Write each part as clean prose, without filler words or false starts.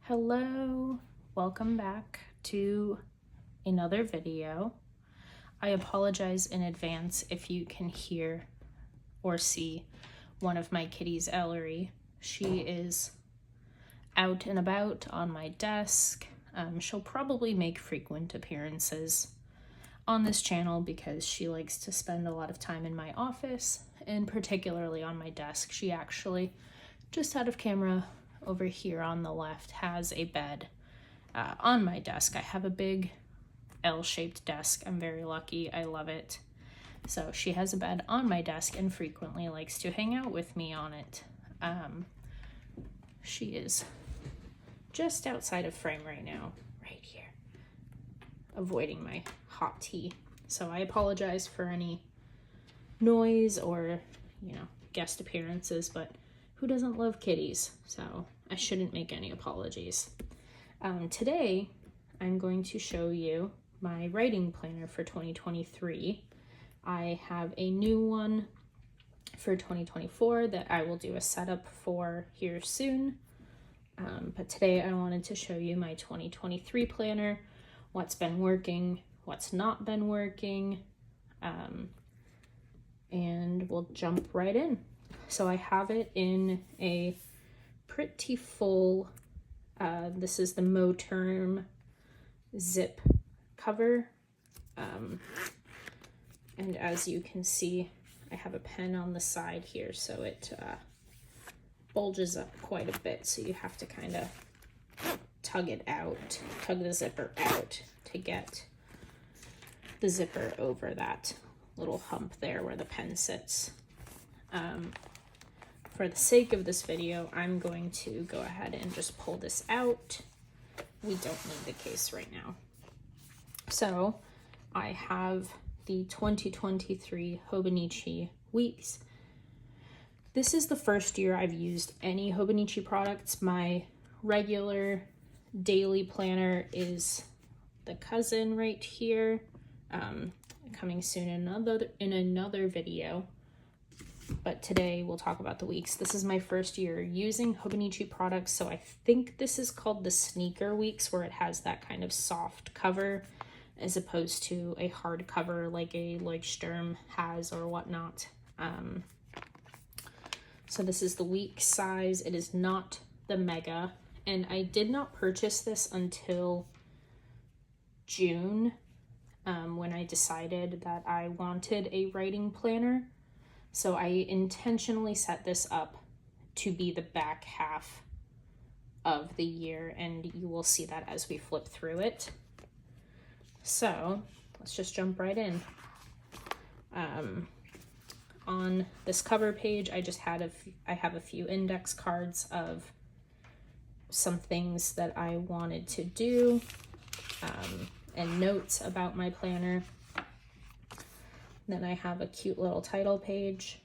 Hello, welcome back to another video. I apologize in advance if you can hear or see one of my kitties, Ellery. She is out and about on my desk. She'll probably make frequent appearances on this channel because she likes to spend a lot of time in my office and particularly on my desk. She actually, just out of camera over here on the left, has a bed on my desk. I have a big L-shaped desk. I'm very lucky. I love it. So she has a bed on my desk and frequently likes to hang out with me on it. She is just outside of frame right now, right here, avoiding my hot tea. So I apologize for any noise or, guest appearances, but who doesn't love kitties? So I shouldn't make any apologies. Today, I'm going to show you my writing planner for 2023. I have a new one for 2024 that I will do a setup for here soon. But today I wanted to show you my 2023 planner, what's been working, what's not been working, and we'll jump right in. So I have it in a pretty full, this is the Moterm zip cover. And as you can see, I have a pen on the side here, so it bulges up quite a bit. So you have to kind of tug the zipper out to get the zipper over that little hump there where the pen sits. For the sake of this video, I'm going to go ahead and just pull this out. We don't need the case right now. So I have the 2023 Hobonichi Weeks. This is the first year I've used any Hobonichi products. My regular daily planner is the cousin right here, coming soon in another video. But today we'll talk about the weeks. This is my first year using Hobonichi products, so I think this is called the Sneaker Weeks, where it has that kind of soft cover as opposed to a hard cover like a Leuchtturm has or whatnot. So this is the week size. It is not the mega, and I did not purchase this until June when I decided that I wanted a writing planner. So I intentionally set this up to be the back half of the year, and you will see that as we flip through it. So let's just jump right in. On this cover page, I have a few index cards of some things that I wanted to do, and notes about my planner. Then I have a cute little title page.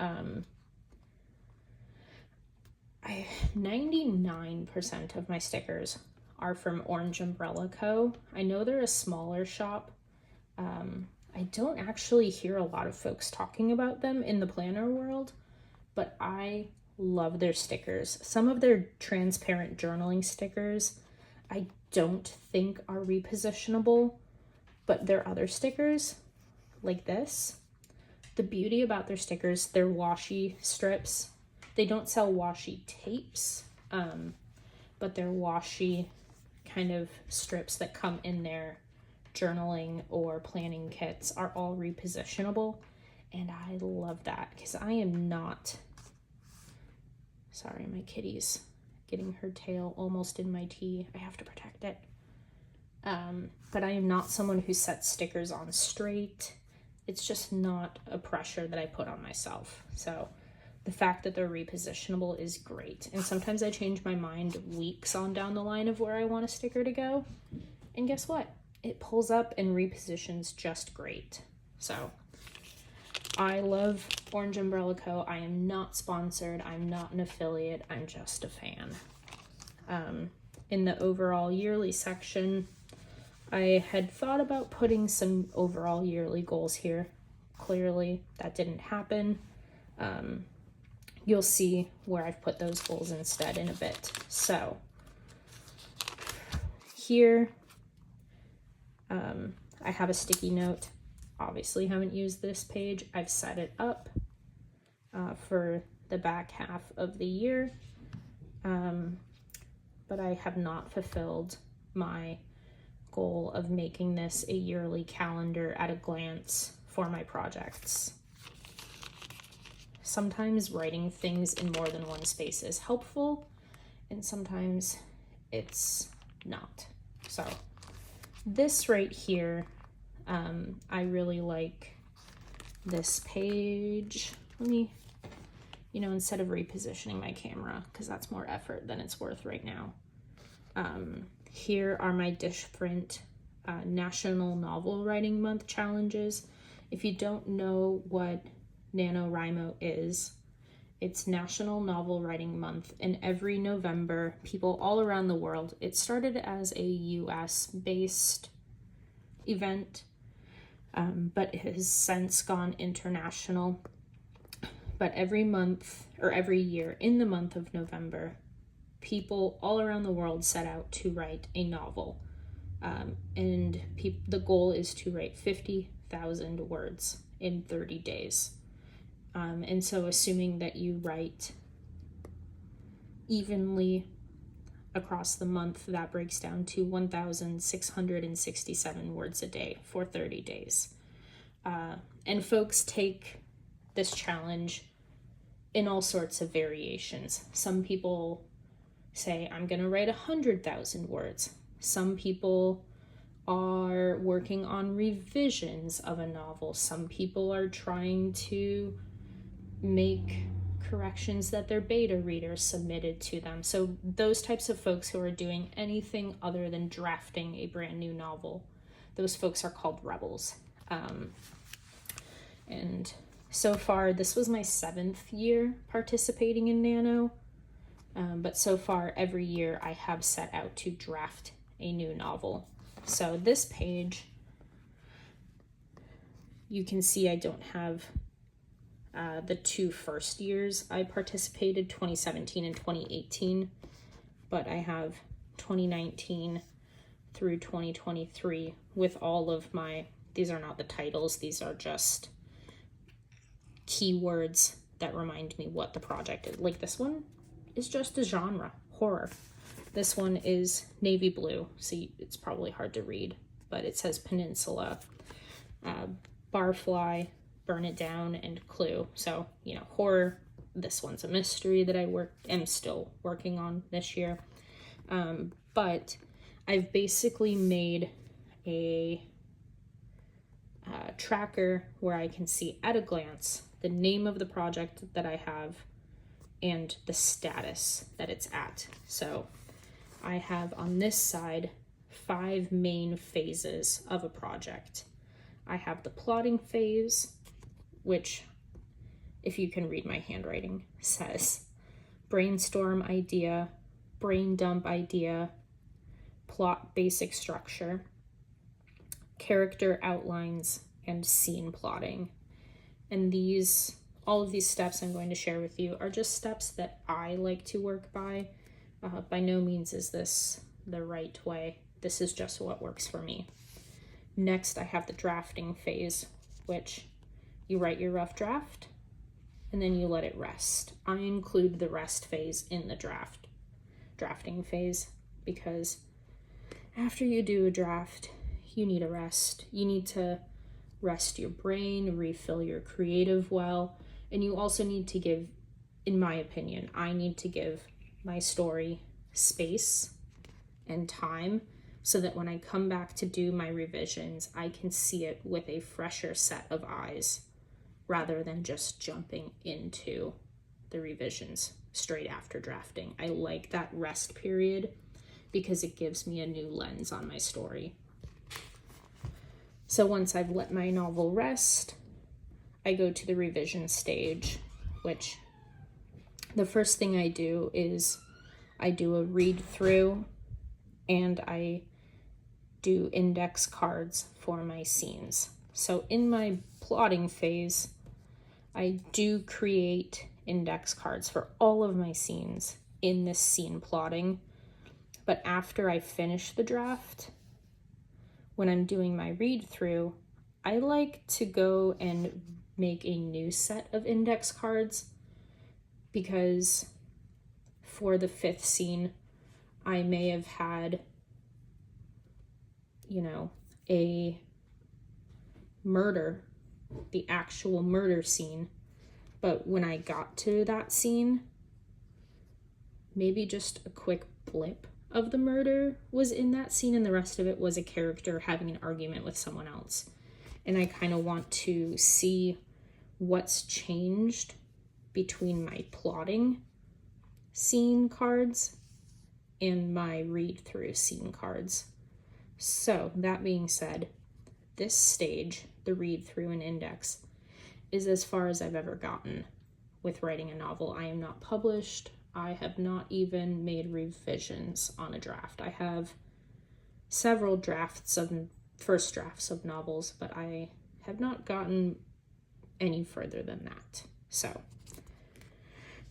99% of my stickers are from Orange Umbrella Co. I know they're a smaller shop. I don't actually hear a lot of folks talking about them in the planner world, but I love their stickers. Some of their transparent journaling stickers I don't think are repositionable, but their other stickers, like this, the beauty about their stickers, they're washi strips. They don't sell washi tapes, but they're washi kind of strips that come in their journaling or planning kits are all repositionable, and I love that because I am not, sorry, my kitty's getting her tail almost in my tea. I have to protect it. But I am not someone who sets stickers on straight. It's just not a pressure that I put on myself. So the fact that they're repositionable is great. And sometimes I change my mind weeks on down the line of where I want a sticker to go. And guess what? It pulls up and repositions just great. So I love Orange Umbrella Co. I am not sponsored. I'm not an affiliate. I'm just a fan. In the overall yearly section, I had thought about putting some overall yearly goals here. Clearly, that didn't happen. You'll see where I've put those goals instead in a bit. So Here, I have a sticky note. Obviously haven't used this page. I've set it up for the back half of the year, but I have not fulfilled my goal of making this a yearly calendar at a glance for my projects. Sometimes writing things in more than one space is helpful, and sometimes it's not. So this right here, I really like this page. Let me, instead of repositioning my camera, because that's more effort than it's worth right now. Here are my different National Novel Writing Month challenges. If you don't know what NaNoWriMo is, it's National Novel Writing Month, and every November, people all around the world, it started as a US-based event, but it has since gone international. But every month, or every year, in the month of November, people all around the world set out to write a novel. And the goal is to write 50,000 words in 30 days. And so assuming that you write evenly across the month, that breaks down to 1,667 words a day for 30 days. And folks take this challenge in all sorts of variations. Some people say, I'm going to write 100,000 words. Some people are working on revisions of a novel. Some people are trying to make corrections that their beta readers submitted to them. So those types of folks who are doing anything other than drafting a brand new novel, those folks are called rebels. And so far, this was my 7th year participating in Nano. But so far, every year I have set out to draft a new novel. So this page, you can see I don't have the 2 first years I participated, 2017 and 2018, but I have 2019 through 2023 with all of my, these are not the titles, these are just keywords that remind me what the project is. Like this one is just a genre, horror. This one is navy blue, so it's probably hard to read, but it says Peninsula, Barfly, Burn It Down, and Clue. So, horror. This one's a mystery that I am still working on this year. But I've basically made a tracker where I can see at a glance the name of the project that I have and the status that it's at. So I have on this side 5 main phases of a project. I have the plotting phase, which, if you can read my handwriting, says brainstorm idea, brain dump idea, plot basic structure, character outlines, and scene plotting. And all of these steps I'm going to share with you are just steps that I like to work by. By no means is this the right way. This is just what works for me. Next, I have the drafting phase, which you write your rough draft and then you let it rest. I include the rest phase in the drafting phase because after you do a draft, you need a rest. You need to rest your brain, refill your creative well, and you also need to give, in my opinion, I need to give my story space and time so that when I come back to do my revisions, I can see it with a fresher set of eyes rather than just jumping into the revisions straight after drafting. I like that rest period because it gives me a new lens on my story. So once I've let my novel rest, I go to the revision stage, which the first thing I do is I do a read through and I do index cards for my scenes. So in my plotting phase, I do create index cards for all of my scenes in this scene plotting. But after I finish the draft, when I'm doing my read through, I like to go and make a new set of index cards, because for the 5th scene, I may have had, a murder, the actual murder scene. But when I got to that scene, maybe just a quick blip of the murder was in that scene, and the rest of it was a character having an argument with someone else. And I kind of want to see what's changed between my plotting scene cards and my read-through scene cards. So that being said, this stage, the read-through and index, is as far as I've ever gotten with writing a novel. I am not published. I have not even made revisions on a draft. I have several first drafts of novels, but I have not gotten any further than that. So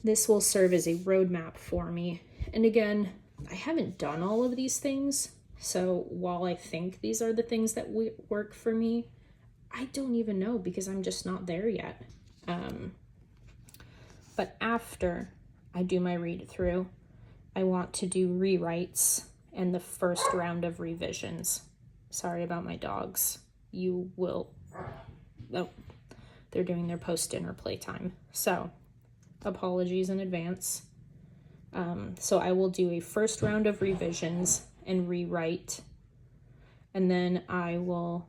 this will serve as a roadmap for me. And again, I haven't done all of these things. So while I think these are the things that work for me, I don't even know, because I'm just not there yet. But after I do my read through, I want to do rewrites and the first round of revisions. Sorry about my dogs. Oh, they're doing their post-dinner playtime. So apologies in advance. So I will do a first round of revisions and rewrite, and then I will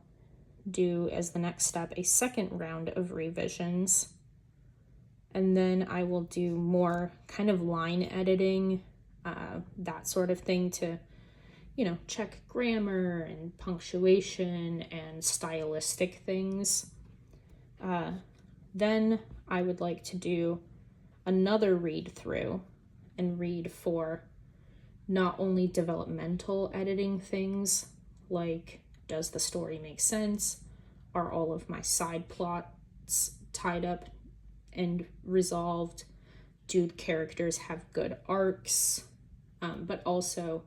do, as the next step, a second round of revisions, and then I will do more kind of line editing, that sort of thing, to check grammar and punctuation and stylistic things. Then I would like to do another read through and read for not only developmental editing things, like, does the story make sense? Are all of my side plots tied up and resolved? Do characters have good arcs? But also,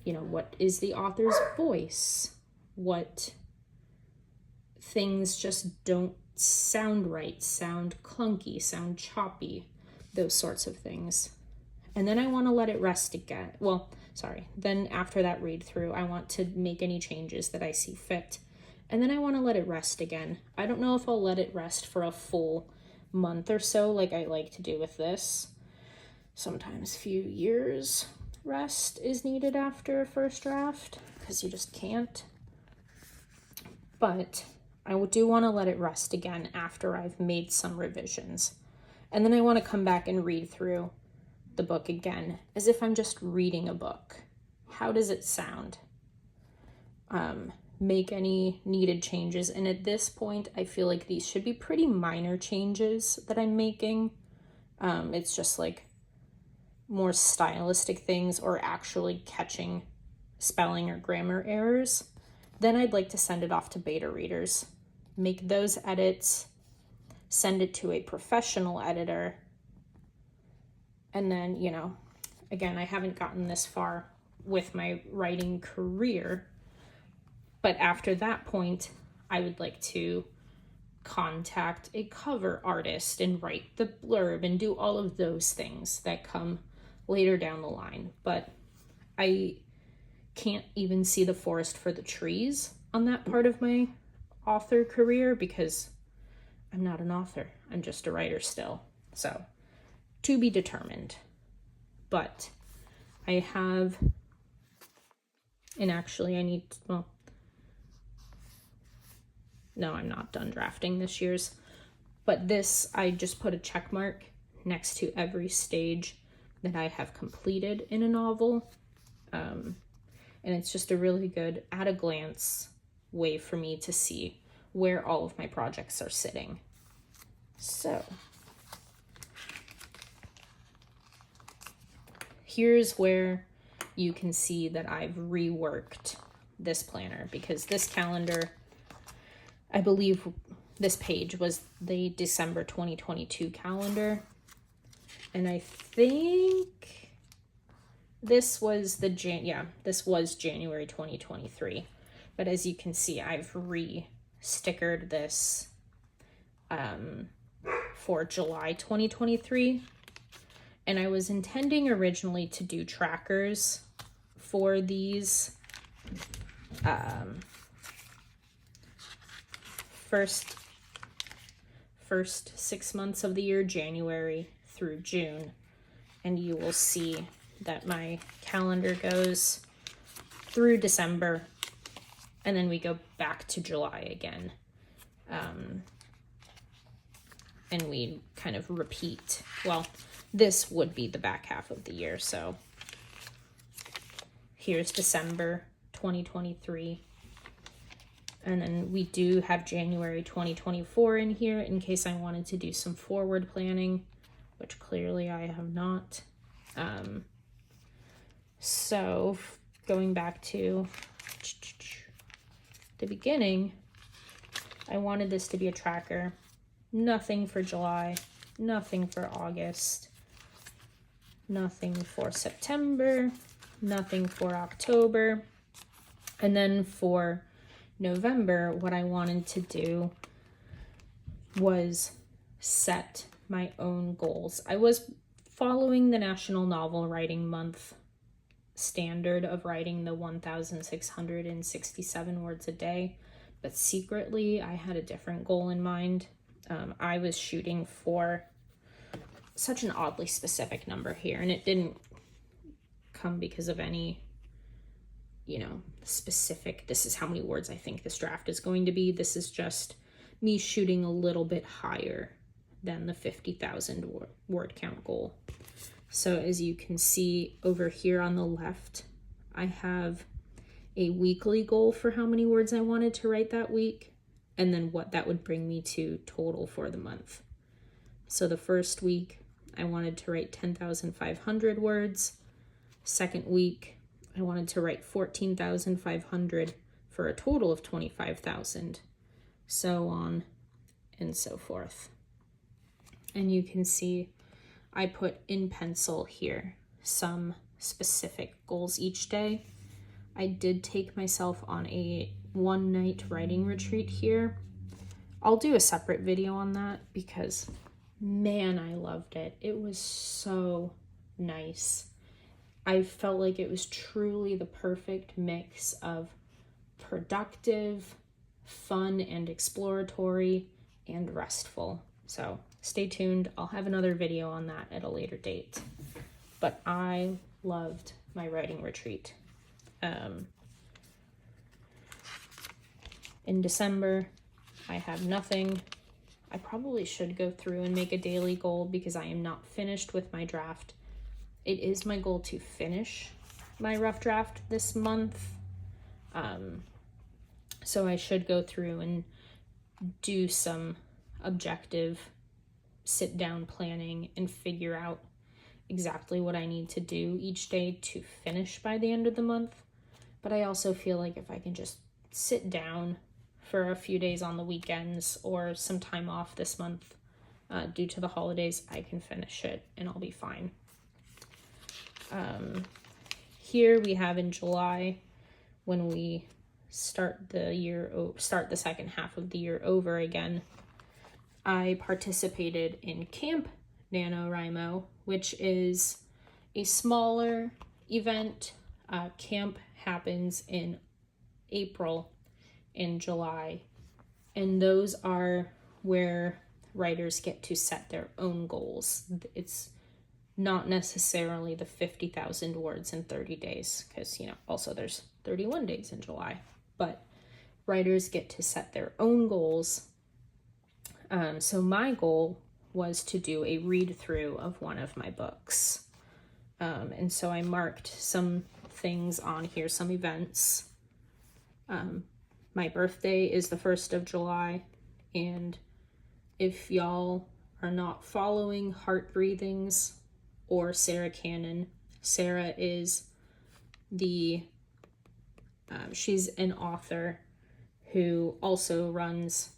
what is the author's voice? What things just don't sound right, sound clunky, sound choppy, those sorts of things. And then I want to let it rest again. Then after that read through, I want to make any changes that I see fit. And then I want to let it rest again. I don't know if I'll let it rest for a full month or so, like I like to do with this. Sometimes a few years rest is needed after a first draft, because you just can't. But I do want to let it rest again after I've made some revisions. And then I want to come back and read through the book again, as if I'm just reading a book. How does it sound? Make any needed changes. And at this point, I feel like these should be pretty minor changes that I'm making. It's just like more stylistic things, or actually catching spelling or grammar errors. Then I'd like to send it off to beta readers, make those edits, send it to a professional editor. And then, again, I haven't gotten this far with my writing career, but after that point, I would like to contact a cover artist and write the blurb and do all of those things that come later down the line. But I can't even see the forest for the trees on that part of my author career, because I'm not an author. I'm just a writer still. So, to be determined. But I have, and actually no, I'm not done drafting this year's, but this, I just put a check mark next to every stage that I have completed in a novel. And it's just a really good, at a glance, way for me to see where all of my projects are sitting. So here's where you can see that I've reworked this planner, because this calendar, I believe this page was the December 2022 calendar. And I think this was this was January 2023. But as you can see, I've re-stickered this for July 2023. And I was intending originally to do trackers for these first 6 months of the year, January through June. And you will see that my calendar goes through December, and then we go back to July again. And we kind of repeat. Well, this would be the back half of the year. So here's December 2023. And then we do have January 2024 in here in case I wanted to do some forward planning, which clearly I have not. So going back to the beginning, I wanted this to be a tracker. Nothing for July, nothing for August, nothing for September, nothing for October. And then for November, what I wanted to do was set my own goals. I was following the National Novel Writing Month standard of writing the 1,667 words a day, but secretly I had a different goal in mind. I was shooting for such an oddly specific number here, and it didn't come because of any, specific, this is how many words I think this draft is going to be. This is just me shooting a little bit higher than the 50,000 word count goal. So as you can see over here on the left, I have a weekly goal for how many words I wanted to write that week, and then what that would bring me to total for the month. So the first week, I wanted to write 10,500 words. Second week, I wanted to write 14,500 for a total of 25,000. So on and so forth. And you can see I put in pencil here some specific goals each day. I did take myself on a one-night writing retreat here. I'll do a separate video on that because, man, I loved it. It was so nice. I felt like it was truly the perfect mix of productive, fun, and exploratory, and restful. So stay tuned. I'll have another video on that at a later date. But I loved my writing retreat. In December, I have nothing. I probably should go through and make a daily goal because I am not finished with my draft. It is my goal to finish my rough draft this month. So I should go through and do some objective sit-down planning and figure out exactly what I need to do each day to finish by the end of the month. But I also feel like if I can just sit down for a few days on the weekends or some time off this month due to the holidays, I can finish it and I'll be fine. Here we have in July, when we start the second half of the year over again, I participated in Camp NaNoWriMo, which is a smaller event. Camp happens in April and July, and those are where writers get to set their own goals. It's not necessarily the 50,000 words in 30 days, because, also there's 31 days in July, but writers get to set their own goals. So my goal was to do a read-through of one of my books. And so I marked some things on here, some events. My birthday is the 1st of July, and if y'all are not following Heart Breathings or Sarah Cannon, Sarah is she's an author who also runs,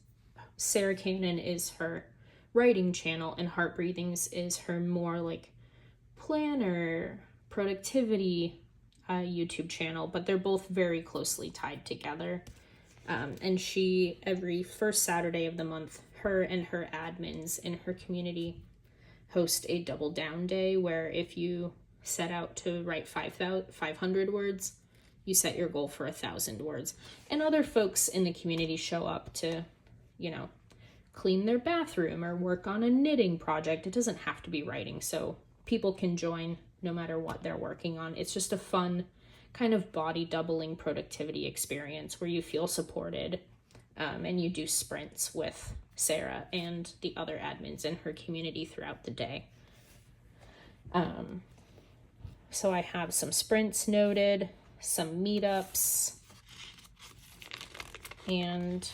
Sarah Cannon is her writing channel, and Heart Breathings is her more like planner, productivity YouTube channel, but they're both very closely tied together. And she, every first Saturday of the month, her and her admins in her community host a double down day where if you set out to write 500 words, you set your goal for 1,000 words. And other folks in the community show up to, you know, clean their bathroom or work on a knitting project. It doesn't have to be writing, so people can join no matter what they're working on. It's just a fun kind of body doubling productivity experience where you feel supported, and you do sprints with Sarah and the other admins in her community throughout the day. So I have some sprints noted, some meetups, and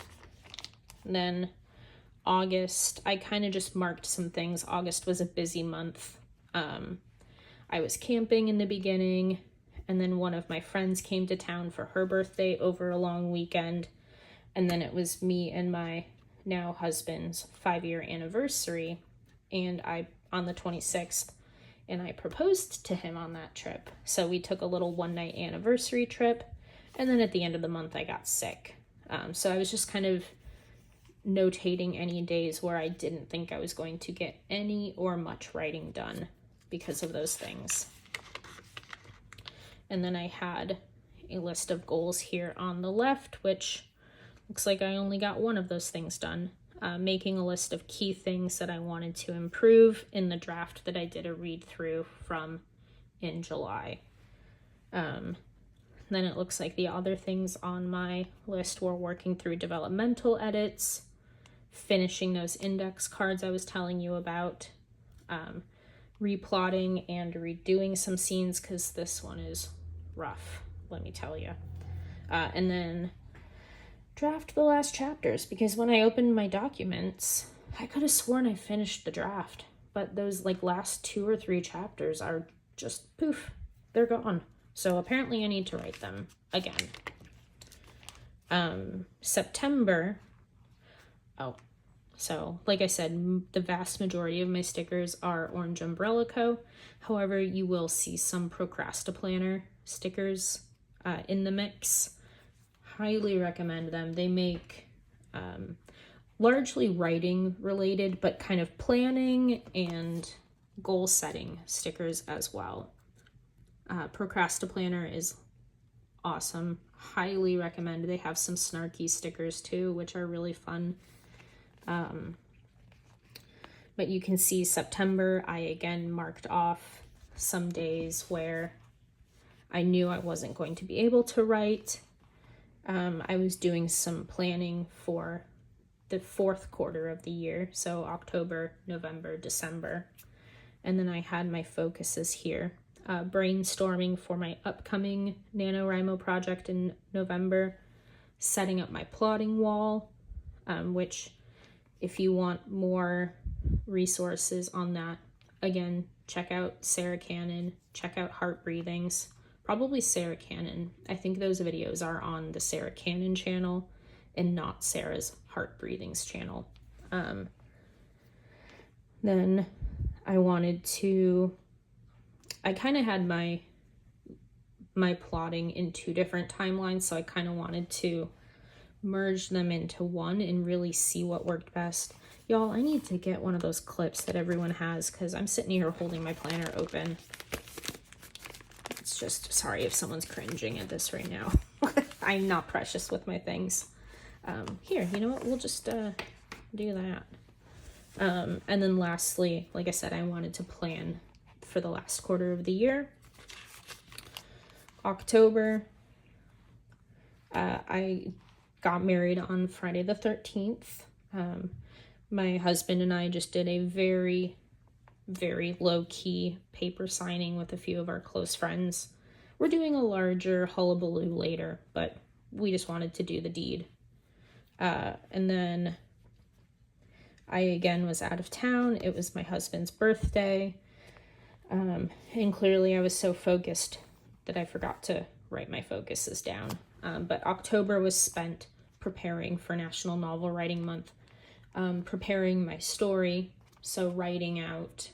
then August, I kind of just marked some things. August was a busy month. I was camping in the beginning, and then one of my friends came to town for her birthday over a long weekend, and then it was me and my now husband's 5-year anniversary, and on the 26th, and I proposed to him on that trip. So we took a little one-night anniversary trip, and then at the end of the month I got sick. So I was just kind of notating any days where I didn't think I was going to get any or much writing done because of those things. And then I had a list of goals here on the left, which looks like I only got one of those things done. Making a list of key things that I wanted to improve in the draft that I did a read through from in July. Then it looks like the other things on my list were working through developmental edits, finishing those index cards I was telling you about, replotting and redoing some scenes because this one is rough, let me tell you. And then draft the last chapters, because when I opened my documents, I could have sworn I finished the draft, but those like last 2 or 3 chapters are just poof, they're gone. So apparently I need to write them again. September, so like I said, the vast majority of my stickers are Orange Umbrella Co. However, you will see some Procrastiplanner stickers in the mix. Highly recommend them. They make largely writing related, but kind of planning and goal setting stickers as well. Procrastiplanner is awesome. Highly recommend. They have some snarky stickers too, which are really fun. But you can see September, I again marked off some days where I knew I wasn't going to be able to write. I was doing some planning for the 4th quarter of the year, so October, November, December. And then I had my focuses here. Brainstorming for my upcoming NaNoWriMo project in November, setting up my plotting wall, which if you want more resources on that, again, check out Sarah Cannon, check out Heart Breathings, probably Sarah Cannon. I think those videos are on the Sarah Cannon channel and not Sarah's Heart Breathings channel. Then I kind of had my plotting in 2 different timelines, so I kind of wanted to merge them into one and really see what worked best. Y'all, I need to get one of those clips that everyone has because I'm sitting here holding my planner open. It's just, sorry if someone's cringing at this right now. I'm not precious with my things. Here, you know what? We'll just do that. And then lastly, like I said, I wanted to plan for the last quarter of the year. October, I got married on Friday the 13th. My husband and I just did a very, very low-key paper signing with a few of our close friends. We're doing a larger hullabaloo later, but we just wanted to do the deed. And then I again was out of town. It was my husband's birthday. And clearly I was so focused that I forgot to write my focuses down. But October was spent preparing for National Novel Writing Month, preparing my story, so writing out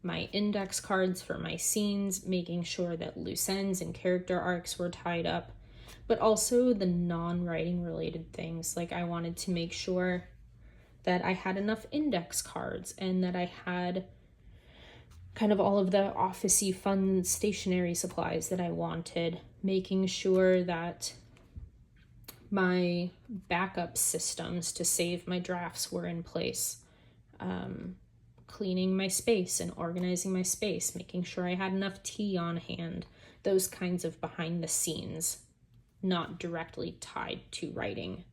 my index cards for my scenes, making sure that loose ends and character arcs were tied up, but also the non-writing related things. Like I wanted to make sure that I had enough index cards and that I had kind of all of the office-y fun stationery supplies that I wanted, making sure that my backup systems to save my drafts were in place, cleaning my space and organizing my space, making sure I had enough tea on hand, those kinds of behind the scenes, not directly tied to writing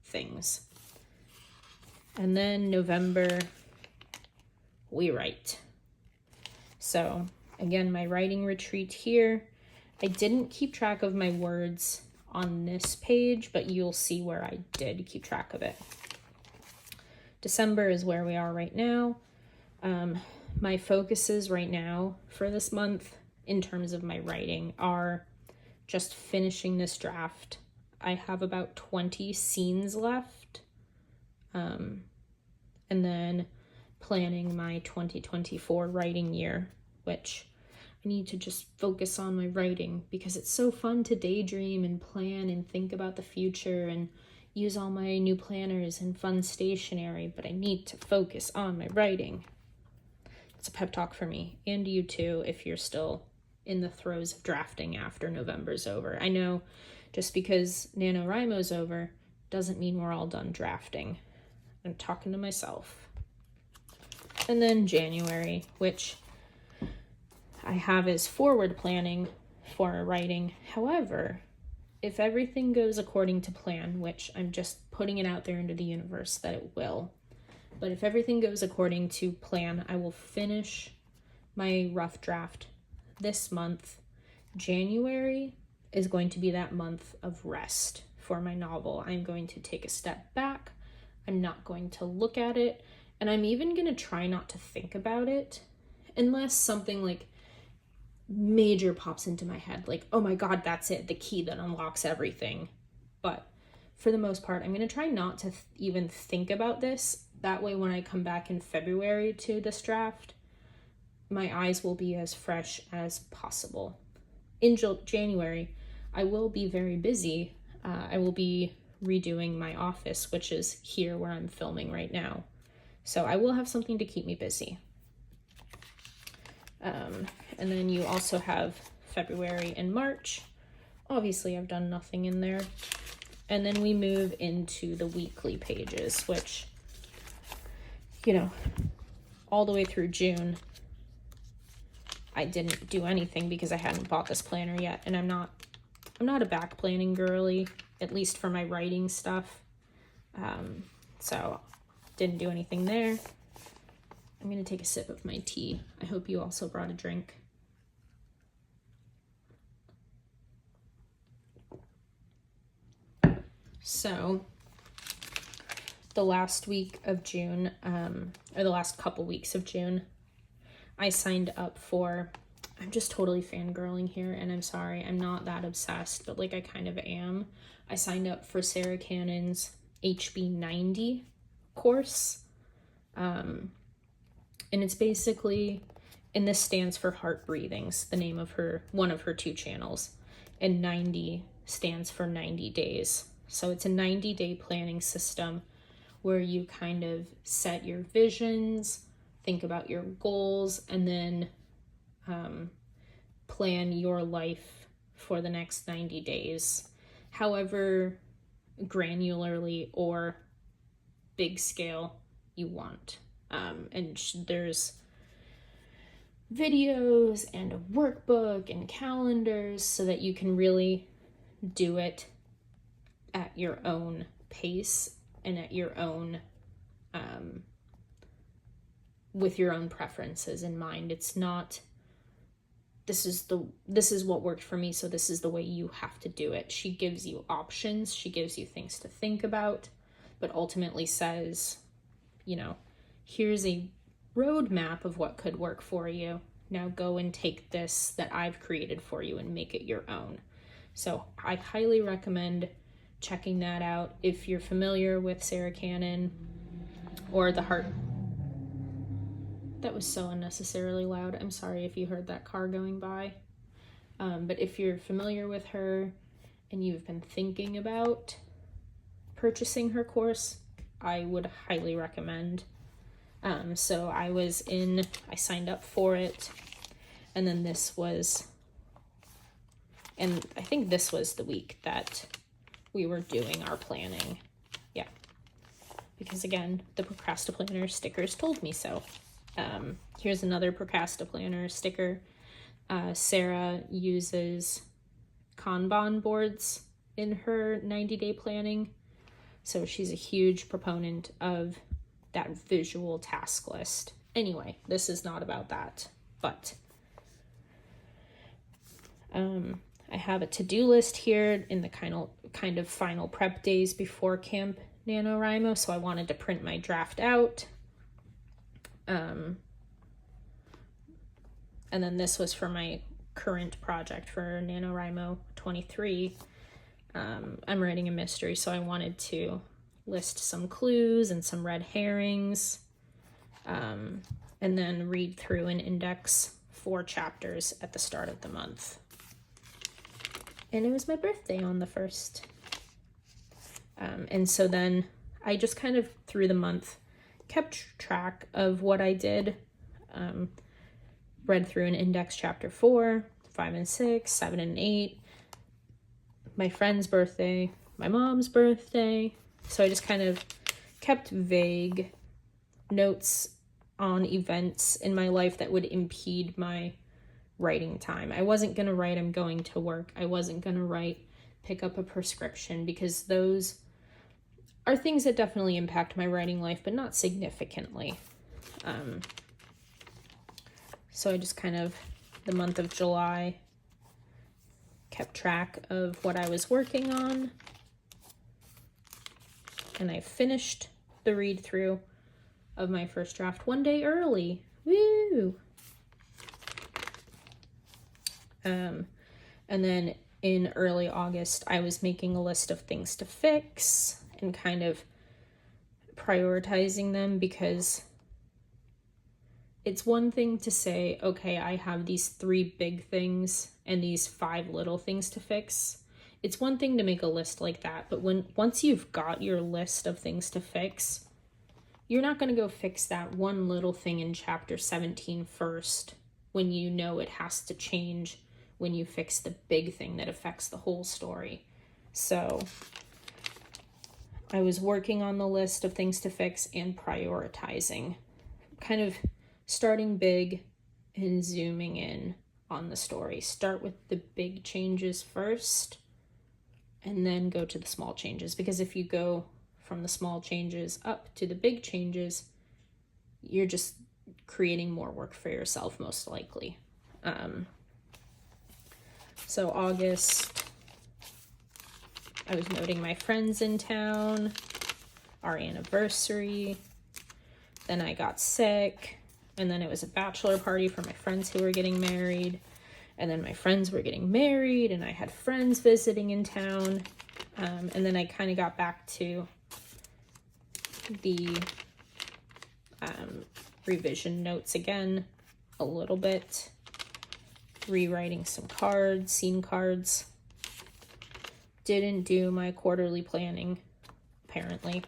things. And then November, we write. So again, my writing retreat here. I didn't keep track of my words on this page, but you'll see where I did keep track of it. December is where we are right now. My focuses right now for this month in terms of my writing are just finishing this draft. I have about 20 scenes left. And then planning my 2024 writing year, which I need to just focus on my writing because it's so fun to daydream and plan and think about the future and use all my new planners and fun stationery, but I need to focus on my writing. It's a pep talk for me, and you too, if you're still in the throes of drafting after November's over. I know just because NaNoWriMo's over doesn't mean we're all done drafting. I'm talking to myself. And then January, which I have as forward planning for writing. However, if everything goes according to plan, which I'm just putting it out there into the universe that it will, but if everything goes according to plan, I will finish my rough draft this month. January is going to be that month of rest for my novel. I'm going to take a step back. I'm not going to look at it, and I'm even going to try not to think about it unless something like major pops into my head, like, oh my God, that's it, the key that unlocks everything. But for the most part, I'm going to try not to even think about this. That way, when I come back in February to this draft, my eyes will be as fresh as possible. In January, I will be very busy. I will be redoing my office, which is here where I'm filming right now. So I will have something to keep me busy. And then you also have February and March. Obviously, I've done nothing in there. And then we move into the weekly pages, which, you know, all the way through June, I didn't do anything because I hadn't bought this planner yet. And I'm not a back planning girly, at least for my writing stuff. So didn't do anything there. I'm going to take a sip of my tea. I hope you also brought a drink. So the last week of June, or the last couple weeks of June, I signed up for, I'm just totally fangirling here, and I'm sorry, I'm not that obsessed, but like I kind of am. I signed up for Sarah Cannon's HB90 course. And it's basically, and this stands for Heart Breathings, the name of one of her 2 channels, and 90 stands for 90 days. So it's a 90-day planning system where you kind of set your visions, think about your goals, and then plan your life for the next 90 days, however granularly or big scale you want. And there's videos and a workbook and calendars so that you can really do it at your own pace and at your own, with your own preferences in mind. It's not, this is what worked for me, so this is the way you have to do it. She gives you options, she gives you things to think about, but ultimately says, you know, here's a roadmap of what could work for you. Now go and take this that I've created for you and make it your own. So I highly recommend checking that out if you're familiar with Sarah Cannon or the Heart That was so unnecessarily loud. I'm sorry if you heard that car going by. But if you're familiar with her and you've been thinking about purchasing her course, I would highly recommend. So I signed up for it, and then I think this was the week that we were doing our planning. Yeah. Because again, the Procrastiplanner stickers told me so. Here's another Procrastiplanner sticker. Sarah uses Kanban boards in her 90-day planning. So she's a huge proponent of that visual task list. Anyway, this is not about that, but I have a to-do list here in the kind of final prep days before Camp NaNoWriMo, so I wanted to print my draft out. And then this was for my current project for NaNoWriMo 23. I'm writing a mystery, so I wanted to list some clues and some red herrings, and then read through and index 4 chapters at the start of the month. And it was my birthday on the 1st. And so then I just kind of through the month kept track of what I did. Read through and indexed chapter 4, 5 and 6, 7 and 8, my friend's birthday, my mom's birthday. So I just kind of kept vague notes on events in my life that would impede my writing time. I wasn't going to write I'm going to work. I wasn't going to write pick up a prescription, because those are things that definitely impact my writing life, but not significantly. So I just kind of, the month of July, kept track of what I was working on. And I finished the read through of my first draft one day early. Woo! And then in early August, I was making a list of things to fix and kind of prioritizing them, because it's one thing to say, okay, I have these 3 big things and these 5 little things to fix. It's one thing to make a list like that, but once you've got your list of things to fix, you're not going to go fix that one little thing in chapter 17 first when you know it has to change when you fix the big thing that affects the whole story. So I was working on the list of things to fix and prioritizing, kind of starting big and zooming in on the story. Start with the big changes first and then go to the small changes, because if you go from the small changes up to the big changes, you're just creating more work for yourself, most likely. So August, I was noting my friends in town, our anniversary, then I got sick, and then it was a bachelor party for my friends who were getting married, and then my friends were getting married, and I had friends visiting in town, and then I kind of got back to the revision notes again a little bit, rewriting some cards, scene cards. Didn't do my quarterly planning, apparently.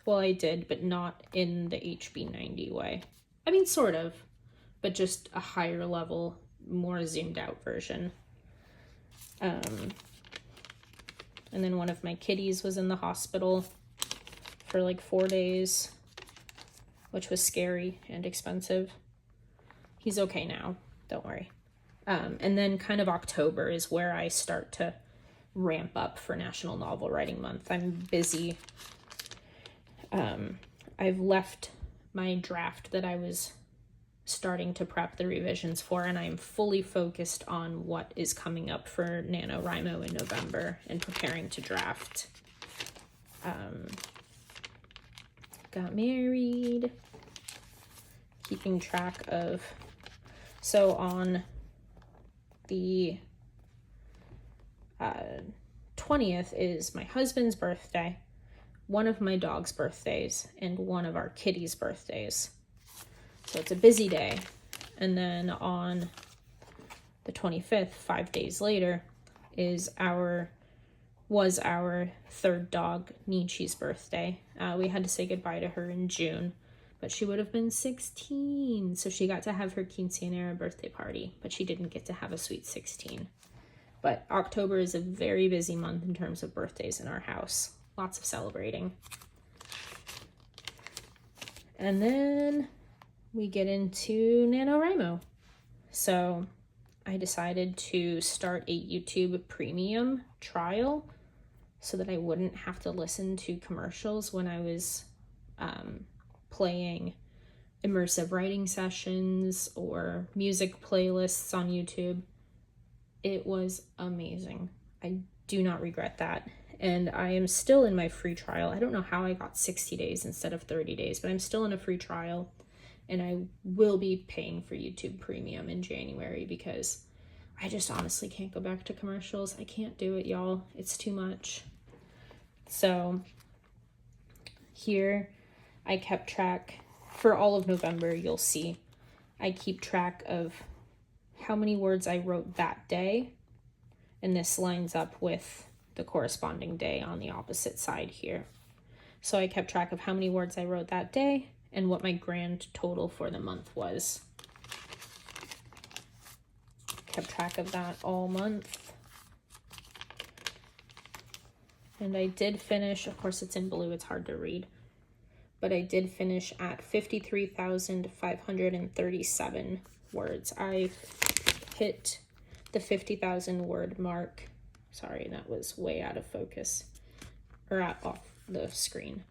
Well, I did, but not in the HB90 way. I mean, sort of, but just a higher level, more zoomed out version. And then one of my kitties was in the hospital for like 4 days, which was scary and expensive. He's okay now, don't worry. And then kind of October is where I start to ramp up for National Novel Writing Month. I'm busy. I've left my draft that I was starting to prep the revisions for, and I'm fully focused on what is coming up for NaNoWriMo in November and preparing to draft. Got married, keeping track of, so on the 20th is my husband's birthday. one of my dog's birthdays and one of our kitty's birthdays. So it's a busy day. And then on the 25th, 5 days later, was our third dog, Nietzsche's birthday. We had to say goodbye to her in June, but she would have been 16. So she got to have her quinceañera birthday party, but she didn't get to have a sweet 16. But October is a very busy month in terms of birthdays in our house. Lots of celebrating. And then we get into NaNoWriMo. So I decided to start a YouTube premium trial so that I wouldn't have to listen to commercials when I was playing immersive writing sessions or music playlists on YouTube. It was amazing. I do not regret that. And I am still in my free trial. I don't know how I got 60 days instead of 30 days, but I'm still in a free trial. And I will be paying for YouTube Premium in January because I just honestly can't go back to commercials. I can't do it, y'all. It's too much. So here I kept track for all of November. You'll see I keep track of how many words I wrote that day. And this lines up with the corresponding day on the opposite side here. So I kept track of how many words I wrote that day and what my grand total for the month was. Kept track of that all month. And I did finish, of course it's in blue, it's hard to read, but I did finish at 53,537 words. I hit the 50,000 word mark. Sorry, that was way out of focus, or off the screen.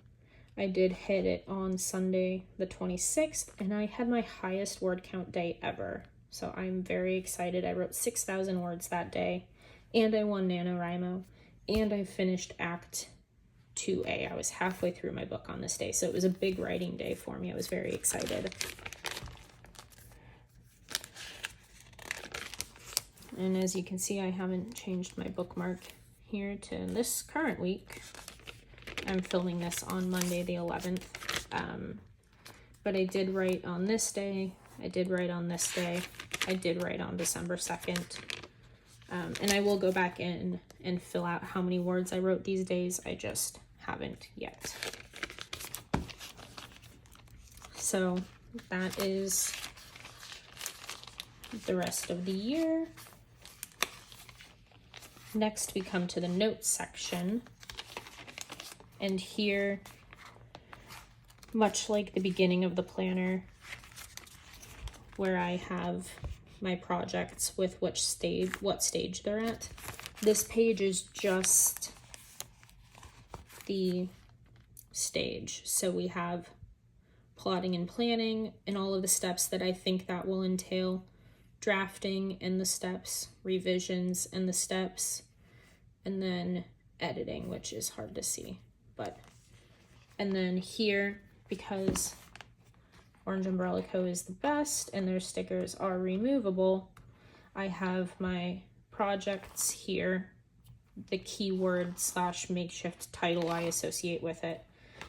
I did hit it on Sunday the 26th, and I had my highest word count day ever. So I'm very excited. I wrote 6,000 words that day, and I won NaNoWriMo, and I finished Act 2A. I was halfway through my book on this day, so it was a big writing day for me. I was very excited. And as you can see, I haven't changed my bookmark here to this current week. I'm filming this on Monday the 11th, but I did write on this day, I did write on this day, I did write on December 2nd, and I will go back in and fill out how many words I wrote these days. I just haven't yet. So that is the rest of the year. Next, we come to the notes section. And here, much like the beginning of the planner, where I have my projects with what stage they're at, this page is just the stage. So we have plotting and planning and all of the steps that I think that will entail, drafting and the steps, revisions and the steps, and then editing, which is hard to see. And then here, because Orange Umbrella Co. is the best and their stickers are removable, I have my projects here, the keyword / makeshift title I associate with it,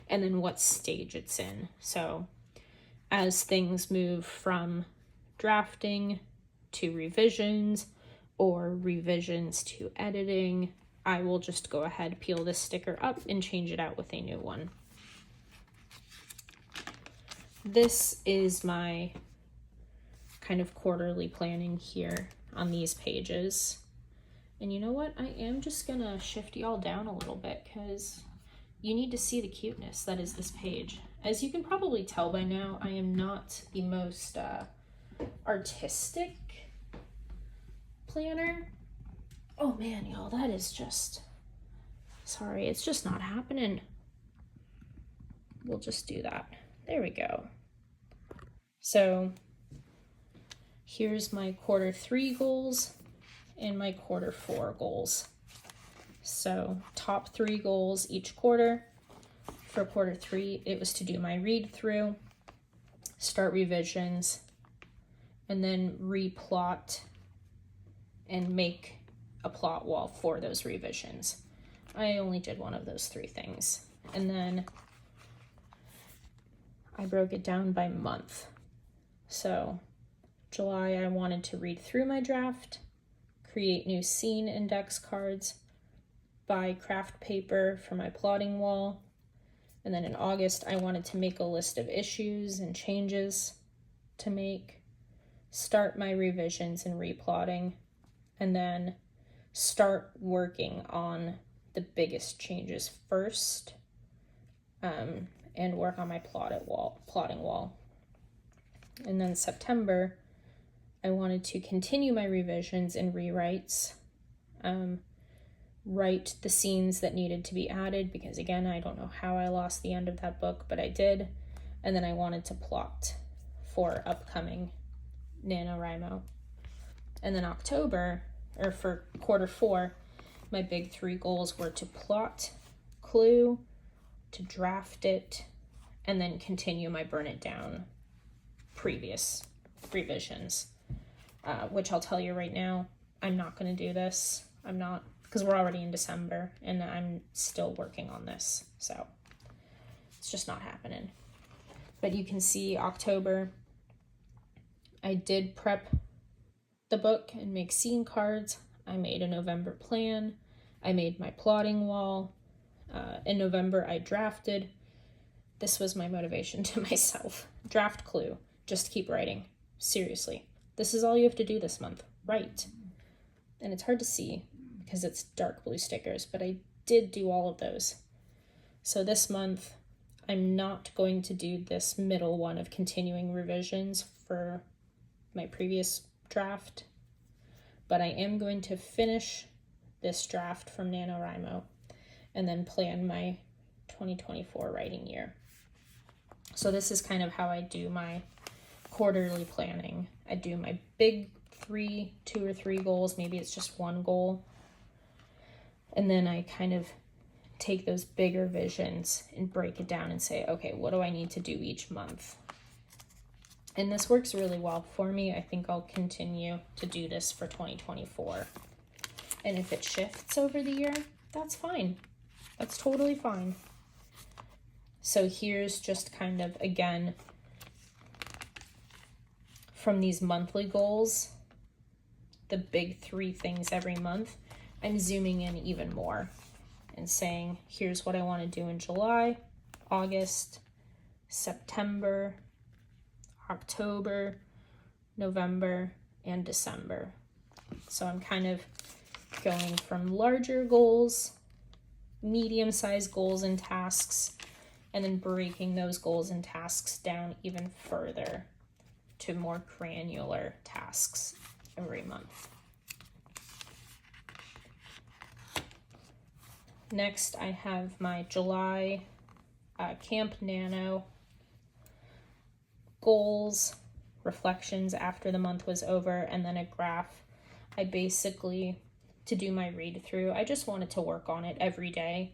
and then what stage it's in. So as things move from drafting to revisions or revisions to editing, I will just go ahead, peel this sticker up, and change it out with a new one. This is my kind of quarterly planning here on these pages. And you know what? I am just gonna shift y'all down a little bit because you need to see the cuteness that is this page. As you can probably tell by now, I am not the most artistic planner. Oh man, y'all, that is just, sorry, it's just not happening. We'll just do that. There we go. So here's my Q3 goals and my Q4 goals. So top 3 goals each quarter. For Q3, it was to do my read through, start revisions, and then replot and make a plot wall for those revisions. I only did one of those 3 things. And then I broke it down by month. So July, I wanted to read through my draft, create new scene index cards, buy craft paper for my plotting wall. And then in August, I wanted to make a list of issues and changes to make, start my revisions and replotting, and then start working on the biggest changes first, and work on my plotting wall. And then September, I wanted to continue my revisions and rewrites, write the scenes that needed to be added, because again, I don't know how I lost the end of that book, but I did. And then I wanted to plot for upcoming NaNoWriMo. And then October, or for quarter 4, my big 3 goals were to plot Clue, to draft it, and then continue my Burn It Down previous revisions, which I'll tell you right now, I'm not going to do this. I'm not, because we're already in December and I'm still working on this. So it's just not happening. But you can see October, I did prep the book and make scene cards. I made a November plan. I made my plotting wall. In November, I drafted. This was my motivation to myself. Draft Clue. Just keep writing. Seriously. This is all you have to do this month. Write. And it's hard to see because it's dark blue stickers, but I did do all of those. So this month, I'm not going to do this middle one of continuing revisions for my previous draft, but I am going to finish this draft from NaNoWriMo and then plan my 2024 writing year. So this is kind of how I do my quarterly planning. I do my big 2 or 3 goals. Maybe it's just 1 goal. And then I kind of take those bigger visions and break it down and say, okay, what do I need to do each month? And this works really well for me. I think I'll continue to do this for 2024. And if it shifts over the year, that's fine. That's totally fine. So here's just kind of, again, from these monthly goals, the big 3 things every month, I'm zooming in even more and saying, here's what I want to do in July, August, September, October, November, and December. So I'm kind of going from larger goals, medium-sized goals and tasks, and then breaking those goals and tasks down even further to more granular tasks every month. Next, I have my July Camp Nano goals, reflections after the month was over, and then a graph. I basically, to do my read through, I just wanted to work on it every day.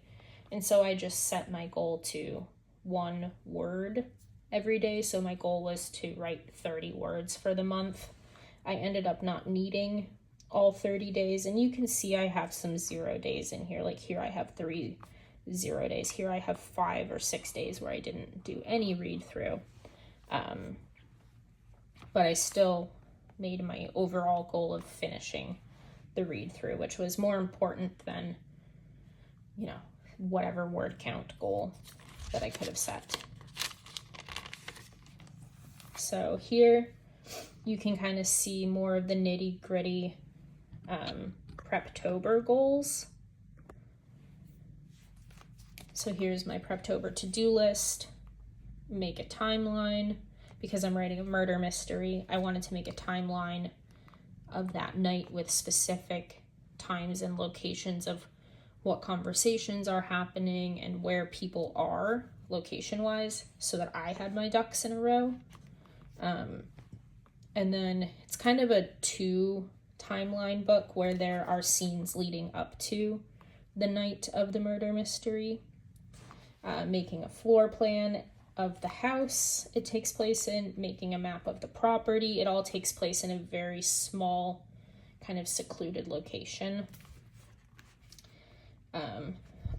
And so I just set my goal to 1 word every day. So my goal was to write 30 words for the month. I ended up not needing all 30 days. And you can see I have some 0 days in here. Like here I have 3 0 days. Here I have 5 or 6 days where I didn't do any read through. But I still made my overall goal of finishing the read through, which was more important than, you know, whatever word count goal that I could have set. So here you can kind of see more of the nitty gritty Preptober goals. So here's my Preptober to-do list. Make a timeline. Because I'm writing a murder mystery, I wanted to make a timeline of that night with specific times and locations of what conversations are happening and where people are location-wise, so that I had my ducks in a row. And then it's kind of a 2 timeline book where there are scenes leading up to the night of the murder mystery. Making a floor plan of the house it takes place in, making a map of the property. It all takes place in a very small, kind of secluded location.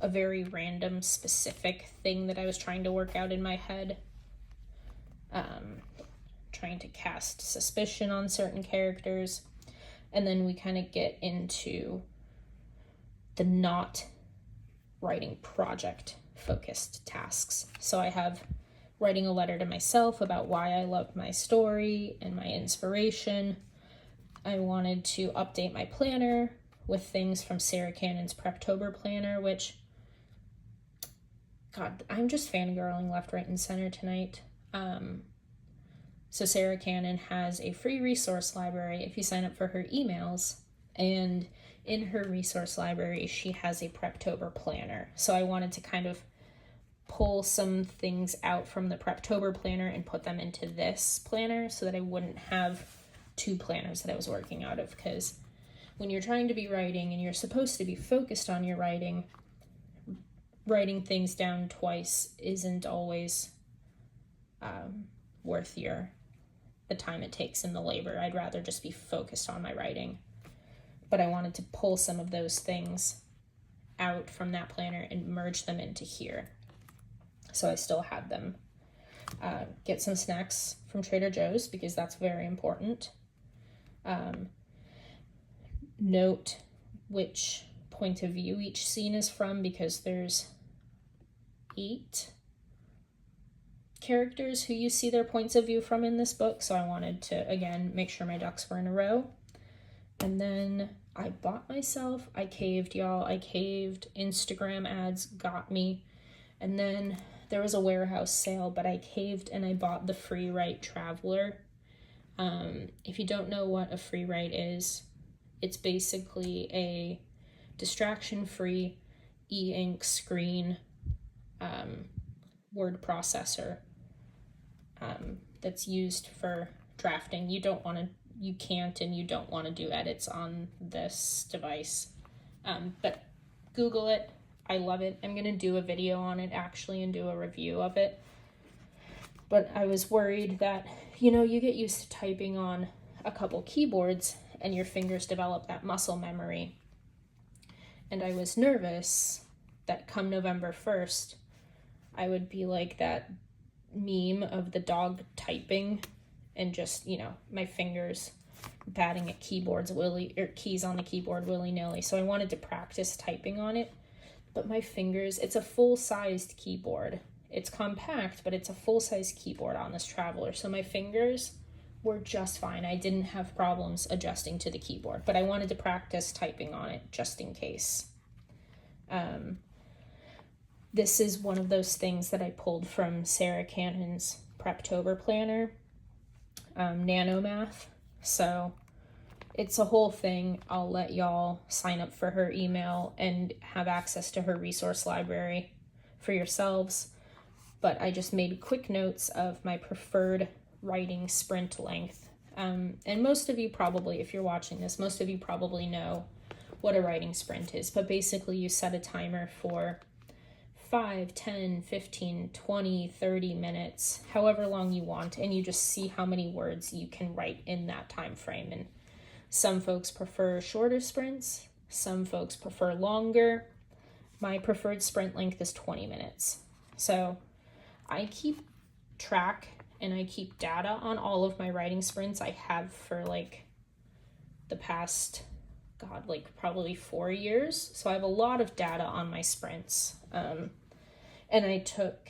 a very random specific thing that I was trying to work out in my head. Trying to cast suspicion on certain characters. And then we kind of get into the not writing project focused tasks. So I have writing a letter to myself about why I loved my story and my inspiration. I wanted to update my planner with things from Sarah Cannon's Preptober planner, which, God, I'm just fangirling left, right, and center tonight. So Sarah Cannon has a free resource library if you sign up for her emails, and in her resource library, she has a Preptober planner. So I wanted to kind of pull some things out from the Preptober planner and put them into this planner so that I wouldn't have two planners that I was working out of, because when you're trying to be writing and you're supposed to be focused on your writing things down twice isn't always worth the time it takes and the labor. I'd rather just be focused on my writing. But I wanted to pull some of those things out from that planner and merge them into here. So I still had them. Get some snacks from Trader Joe's because that's very important. Note which point of view each scene is from, because there's 8 characters who you see their points of view from in this book. So I wanted to, again, make sure my ducks were in a row. And then I bought myself, I caved, y'all. I caved. Instagram ads got me. And then there was a warehouse sale, but I caved and I bought the Free Write Traveler. If you don't know what a free write is, it's basically a distraction-free e-ink screen word processor that's used for drafting. You can't and you don't want to do edits on this device. But Google it. I love it. I'm going to do a video on it actually and do a review of it. But I was worried that, you get used to typing on a couple keyboards and your fingers develop that muscle memory. And I was nervous that come November 1st, I would be like that meme of the dog typing and just, my fingers batting at keys on the keyboard willy-nilly. So I wanted to practice typing on it. But my fingers, it's a full-sized keyboard. It's compact, but it's a full-sized keyboard on this Traveler. So my fingers were just fine. I didn't have problems adjusting to the keyboard, but I wanted to practice typing on it just in case. This is one of those things that I pulled from Sarah Cannon's Preptober planner, Nanomath. So it's a whole thing. I'll let y'all sign up for her email and have access to her resource library for yourselves. But I just made quick notes of my preferred writing sprint length. And most of you probably, if you're watching this, most of you probably know what a writing sprint is. But basically you set a timer for 5, 10, 15, 20, 30 minutes, however long you want, and you just see how many words you can write in that time frame. And some folks prefer shorter sprints, some folks prefer longer. My preferred sprint length is 20 minutes. So I keep track and I keep data on all of my writing sprints. I have for the past, probably 4 years. So I have a lot of data on my sprints. And I took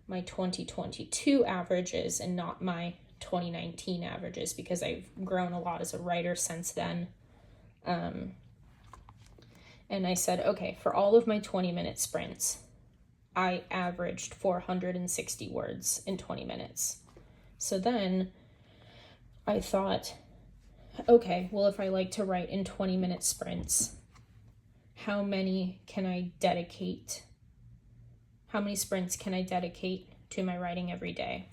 my 2022 averages and not my 2019 averages because I've grown a lot as a writer since then. And I said, okay, for all of my 20-minute sprints, I averaged 460 words in 20 minutes. So then I thought, okay, well, if I like to write in 20-minute sprints, how many sprints can I dedicate to my writing every day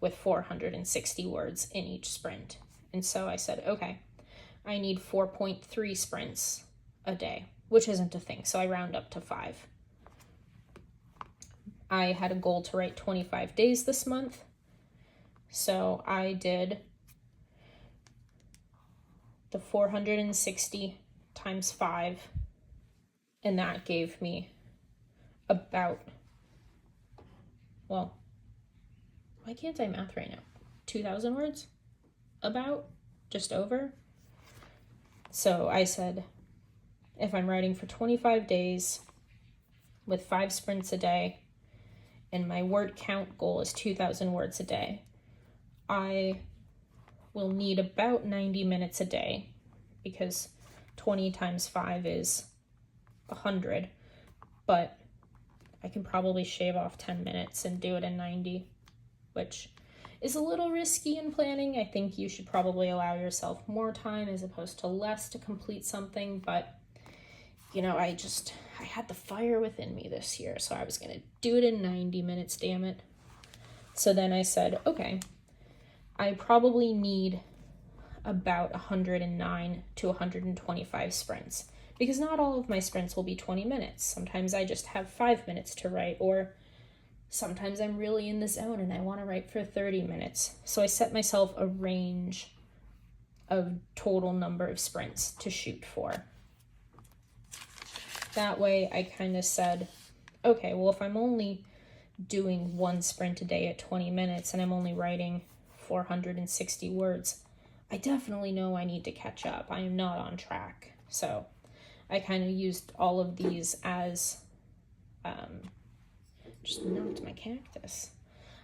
with 460 words in each sprint? And so I said, okay, I need 4.3 sprints a day, which isn't a thing. So I round up to 5. I had a goal to write 25 days this month. So I did the 460 times 5, and that gave me about, well, why can't I math right now? 2,000 words? About? Just over? So I said, if I'm writing for 25 days with 5 sprints a day, and my word count goal is 2,000 words a day, I will need about 90 minutes a day, because 20 times 5 is 100, but I can probably shave off 10 minutes and do it in 90, which is a little risky in planning. I think you should probably allow yourself more time as opposed to less to complete something, but you know, I had the fire within me this year, so I was going to do it in 90 minutes, damn it. So then I said, okay, I probably need about 109 to 125 sprints, because not all of my sprints will be 20 minutes. Sometimes I just have 5 minutes to write, or sometimes I'm really in the zone and I want to write for 30 minutes. So I set myself a range of total number of sprints to shoot for. That way I kind of said, okay, well, if I'm only doing 1 sprint a day at 20 minutes and I'm only writing 460 words, I definitely know I need to catch up. I am not on track. So I kind of used all of these as, just knocked my cactus.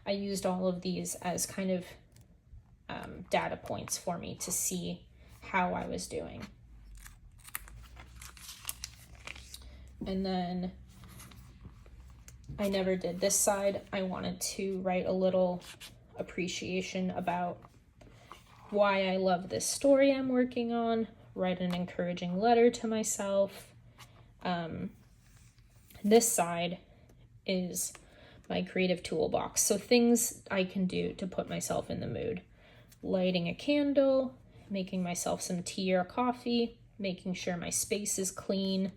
I used all of these as kind of data points for me to see how I was doing. And then I never did this side. I wanted to write a little appreciation about why I love this story I'm working on, write an encouraging letter to myself. This side is my creative toolbox. So things I can do to put myself in the mood. Lighting a candle, making myself some tea or coffee, making sure my space is clean,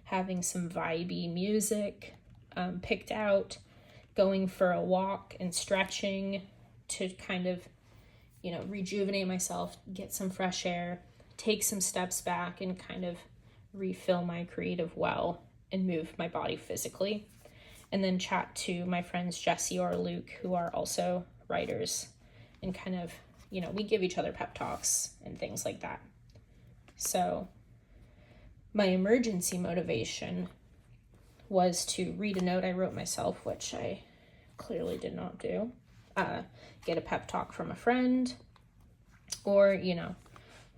having some vibey music picked out, going for a walk and stretching to kind of, you know, rejuvenate myself, get some fresh air, take some steps back and kind of refill my creative well and move my body physically. And then chat to my friends Jessie or Luke, who are also writers, and kind of, you know, we give each other pep talks and things like that. So my emergency motivation was to read a note I wrote myself, which I clearly did not do, get a pep talk from a friend, or, you know,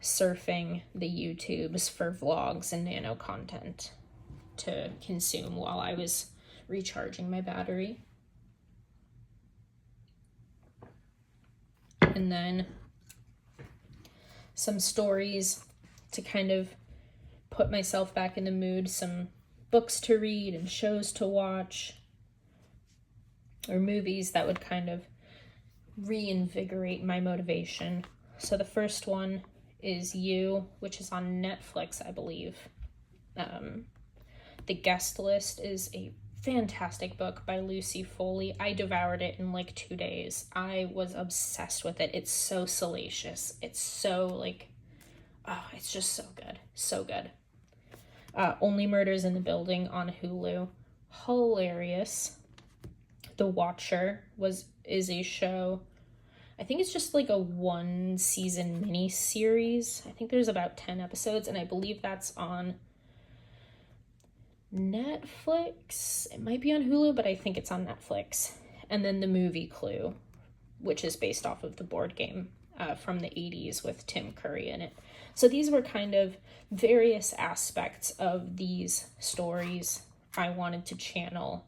surfing the YouTubes for vlogs and nano content to consume while I was recharging my battery. And then some stories to kind of put myself back in the mood, some books to read and shows to watch, or movies that would kind of reinvigorate my motivation. So the first one is You, which is on Netflix, I believe. The Guest List is a fantastic book by Lucy Foley. I devoured it in like 2 days. I was obsessed with it. It's so salacious. It's so like, oh, it's just so good. So good. Only Murders in the Building on Hulu. Hilarious. The Watcher is a show. I think it's just like a 1-season mini series. I think there's about 10 episodes, and I believe that's on Netflix. It might be on Hulu, but I think it's on Netflix. And then the movie Clue, which is based off of the board game from the 80s with Tim Curry in it. So these were kind of various aspects of these stories I wanted to channel.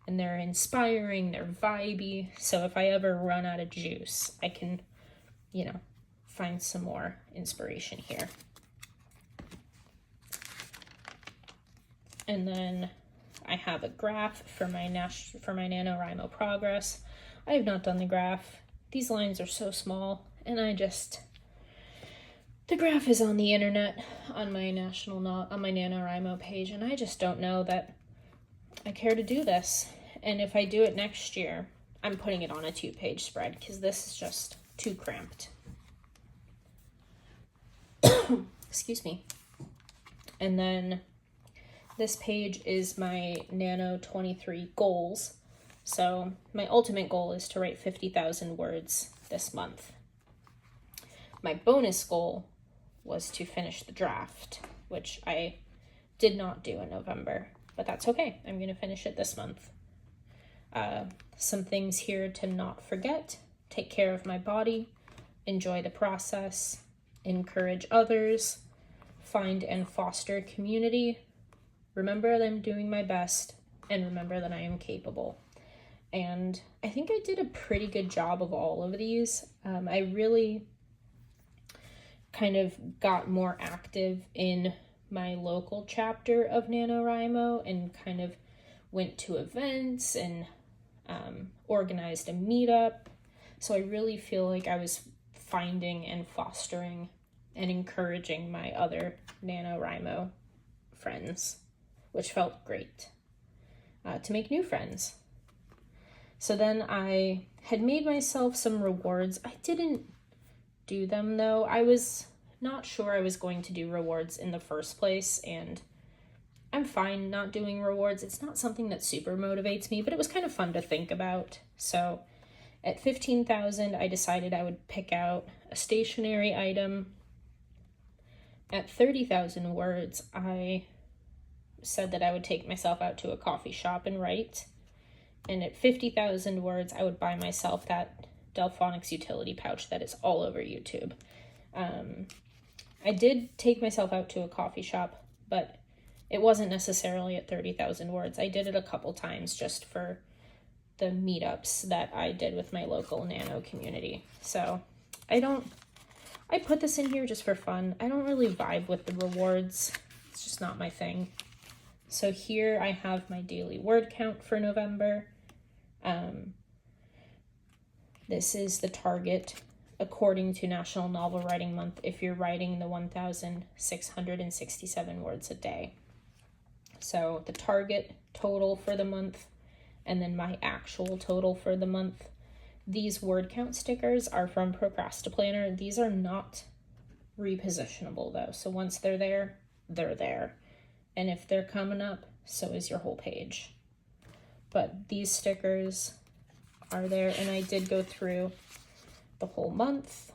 And they're inspiring, they're vibey. So if I ever run out of juice, I can, you know, find some more inspiration here. And then I have a graph for my NaNoWriMo progress. I have not done the graph. These lines are so small, and the graph is on the internet on my NaNoWriMo page, and I just don't know that I care to do this. And if I do it next year, I'm putting it on a 2-page spread because this is just too cramped. Excuse me. And then this page is my Nano 23 goals. So my ultimate goal is to write 50,000 words this month. My bonus goal was to finish the draft, which I did not do in November, but that's okay. I'm going to finish it this month. Some things here to not forget: take care of my body, enjoy the process, encourage others, find and foster community, remember that I'm doing my best, and remember that I am capable. And I think I did a pretty good job of all of these. I really kind of got more active in my local chapter of NaNoWriMo and kind of went to events and organized a meetup. So I really feel like I was finding and fostering and encouraging my other NaNoWriMo friends, which felt great, to make new friends. So then I had made myself some rewards. I didn't do them though. I was not sure I was going to do rewards in the first place, and I'm fine not doing rewards. It's not something that super motivates me, but it was kind of fun to think about. So at 15,000, I decided I would pick out a stationery item. At 30,000 words, I said that I would take myself out to a coffee shop and write. And at 50,000 words, I would buy myself that Delphonics utility pouch that is all over YouTube. I did take myself out to a coffee shop, but it wasn't necessarily at 30,000 words. I did it a couple times just for the meetups that I did with my local nano community. So I put this in here just for fun. I don't really vibe with the rewards. It's just not my thing. So here I have my daily word count for November. This is the target according to National Novel Writing Month if you're writing the 1,667 words a day. So the target total for the month and then my actual total for the month. These word count stickers are from Procrastiplanner. These are not repositionable though. So once they're there, they're there. And if they're coming up, so is your whole page. But these stickers are there, and I did go through the whole month,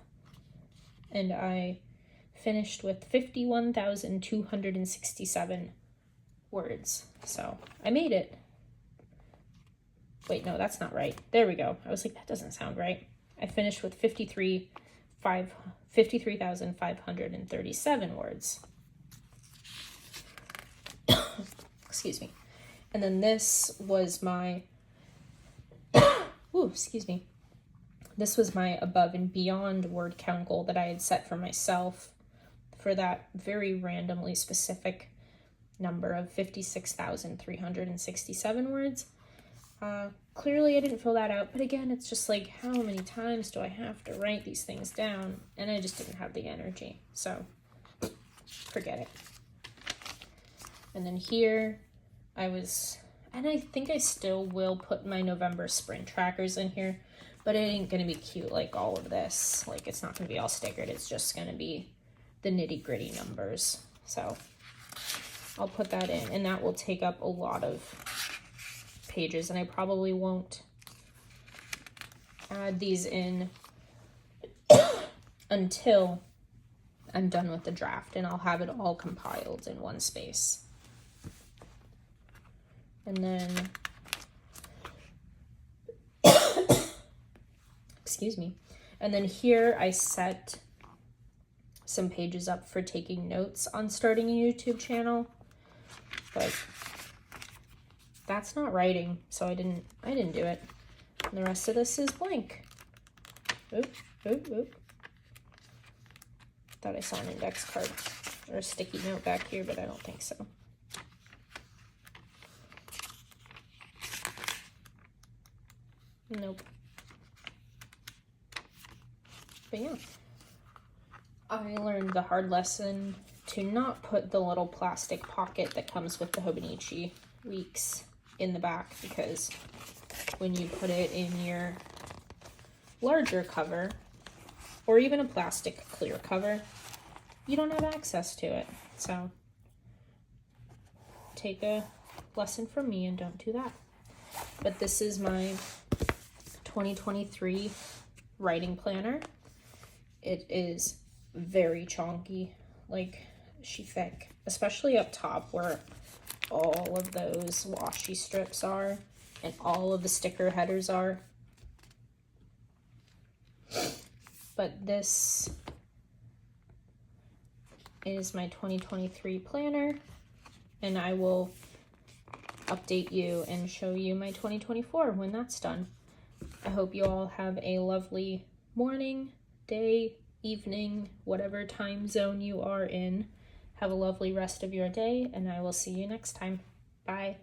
and I finished with 51,267 words. So I made it. Wait, no, that's not right. There we go. I was like, that doesn't sound right. I finished with 53,537 words. Excuse me. And then this was my, This was my above and beyond word count goal that I had set for myself for that very randomly specific number of 56,367 words. Clearly I didn't fill that out, but again, it's just like, how many times do I have to write these things down? And I just didn't have the energy, so forget it. And then here and I think I still will put my November sprint trackers in here, but it ain't gonna be cute like all of this. Like, it's not gonna be all stickered, it's just gonna be the nitty-gritty numbers. So I'll put that in, and that will take up a lot of pages, and I probably won't add these in until I'm done with the draft, and I'll have it all compiled in one space. And then, excuse me. And then here I set some pages up for taking notes on starting a YouTube channel, but that's not writing, so I didn't do it. And the rest of this is blank. Oop. Thought I saw an index card or a sticky note back here, but I don't think so. Nope. But yeah, I learned the hard lesson to not put the little plastic pocket that comes with the Hobonichi Weeks in the back, because when you put it in your larger cover or even a plastic clear cover, you don't have access to it. So take a lesson from me and don't do that. But this is my 2023 writing planner. It is very chunky, like she thick, especially up top where all of those washi strips are and all of the sticker headers are. But this is my 2023 planner, and I will update you and show you my 2024 when that's done. I hope you all have a lovely morning, day, evening, whatever time zone you are in. Have a lovely rest of your day, and I will see you next time. Bye.